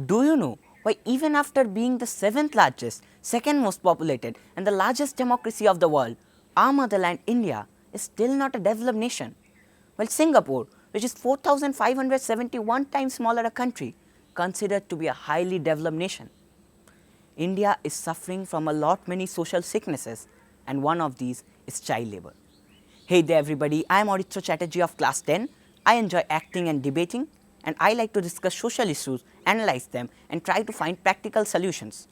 Do you know why, even after being the seventh largest, second most populated, and the largest democracy of the world, our motherland India is still not a developed nation? While Singapore, which is 4,571 times smaller a country, considered to be a highly developed nation. India is suffering from a lot many social sicknesses, and one of these is child labor. Hey there everybody, I am Aditya Chatterjee of class 10. I enjoy acting and debating, and I like to discuss social issues, analyze them, and try to find practical solutions.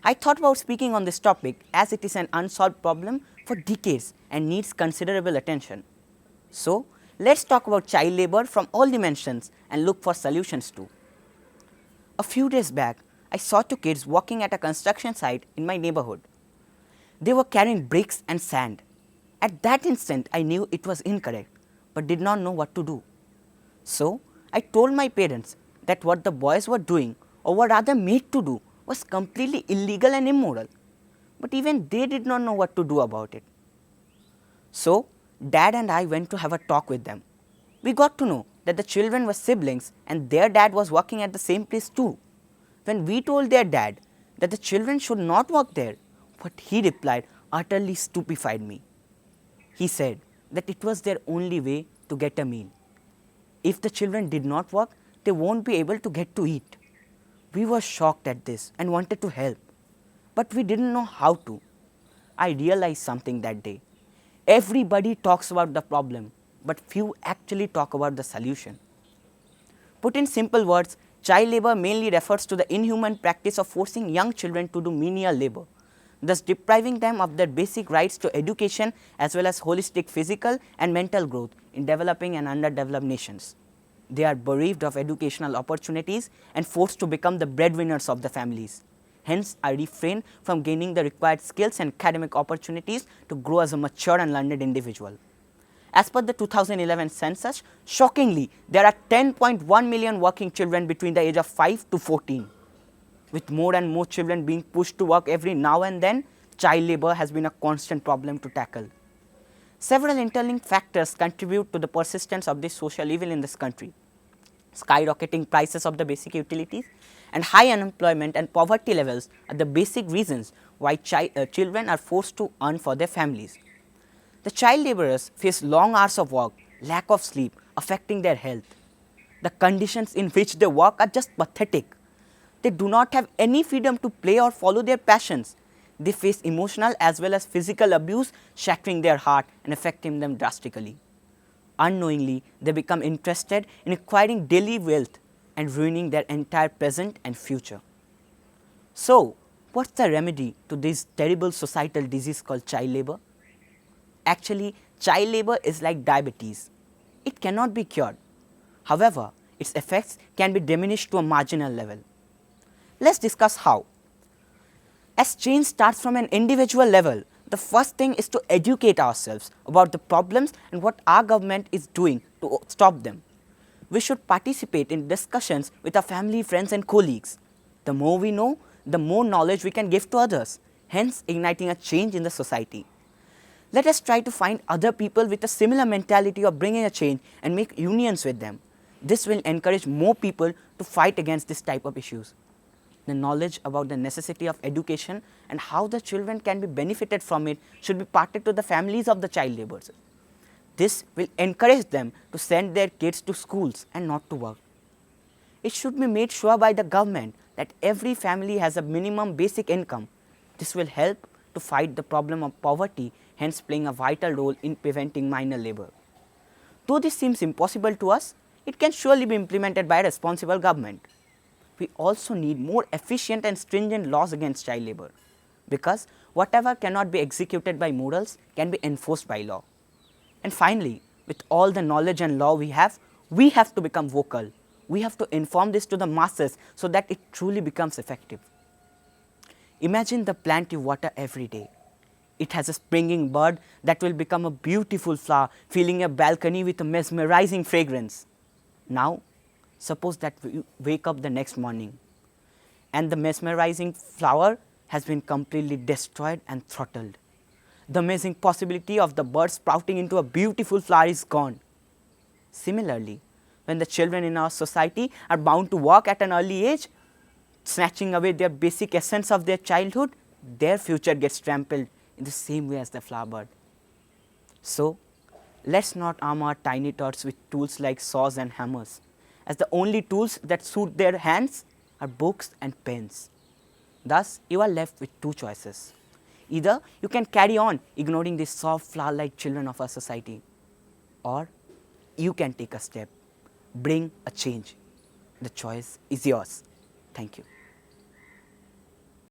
I thought about speaking on this topic as it is an unsolved problem for decades and needs considerable attention. So, let's talk about child labor from all dimensions and look for solutions too. A few days back, I saw two kids walking at a construction site in my neighborhood. They were carrying bricks and sand. At that instant, I knew it was incorrect, but did not know what to do. So, I told my parents that what the boys were doing, or were rather made to do, was completely illegal and immoral. But even they did not know what to do about it. So, Dad and I went to have a talk with them. We got to know that the children were siblings and their dad was working at the same place too. When we told their dad that the children should not work there, what he replied utterly stupefied me. He said that it was their only way to get a meal. If the children did not work, they won't be able to get to eat. We were shocked at this and wanted to help, but we didn't know how to. I realized something that day. Everybody talks about the problem, but few actually talk about the solution. Put in simple words, child labor mainly refers to the inhuman practice of forcing young children to do menial labor, thus depriving them of their basic rights to education as well as holistic physical and mental growth in developing and underdeveloped nations. They are bereaved of educational opportunities and forced to become the breadwinners of the families. Hence, I refrain from gaining the required skills and academic opportunities to grow as a mature and learned individual. As per the 2011 census, shockingly, there are 10.1 million working children between the age of 5 to 14. With more and more children being pushed to work every now and then, child labor has been a constant problem to tackle. Several interlinked factors contribute to the persistence of this social evil in this country. Skyrocketing prices of the basic utilities and high unemployment and poverty levels are the basic reasons why children are forced to earn for their families. The child laborers face long hours of work, lack of sleep, affecting their health. The conditions in which they work are just pathetic. They do not have any freedom to play or follow their passions. They face emotional as well as physical abuse, shattering their heart and affecting them drastically. Unknowingly, they become interested in acquiring daily wealth and ruining their entire present and future. So, what's the remedy to this terrible societal disease called child labor? Actually, child labor is like diabetes. It cannot be cured. However, its effects can be diminished to a marginal level. Let's discuss how. As change starts from an individual level, the first thing is to educate ourselves about the problems and what our government is doing to stop them. We should participate in discussions with our family, friends and colleagues. The more we know, the more knowledge we can give to others, hence igniting a change in the society. Let us try to find other people with a similar mentality of bringing a change and make unions with them. This will encourage more people to fight against this type of issues. The knowledge about the necessity of education and how the children can be benefited from it should be imparted to the families of the child laborers. This will encourage them to send their kids to schools and not to work. It should be made sure by the government that every family has a minimum basic income. This will help to fight the problem of poverty, hence playing a vital role in preventing minor labor. Though this seems impossible to us, it can surely be implemented by a responsible government. We also need more efficient and stringent laws against child labor, because whatever cannot be executed by morals can be enforced by law. And finally, with all the knowledge and law we have to become vocal. We have to inform this to the masses so that it truly becomes effective. Imagine the plant you water every day. It has a springing bud that will become a beautiful flower, filling your balcony with a mesmerizing fragrance. Now, suppose that you wake up the next morning and the mesmerizing flower has been completely destroyed and throttled. The amazing possibility of the bud sprouting into a beautiful flower is gone. Similarly, when the children in our society are bound to work at an early age, snatching away their basic essence of their childhood, their future gets trampled in the same way as the flower bud. So, let's not arm our tiny tots with tools like saws and hammers, as the only tools that suit their hands are books and pens. Thus, you are left with two choices. Either you can carry on ignoring these soft flower-like children of our society, or you can take a step, bring a change. The choice is yours. Thank you.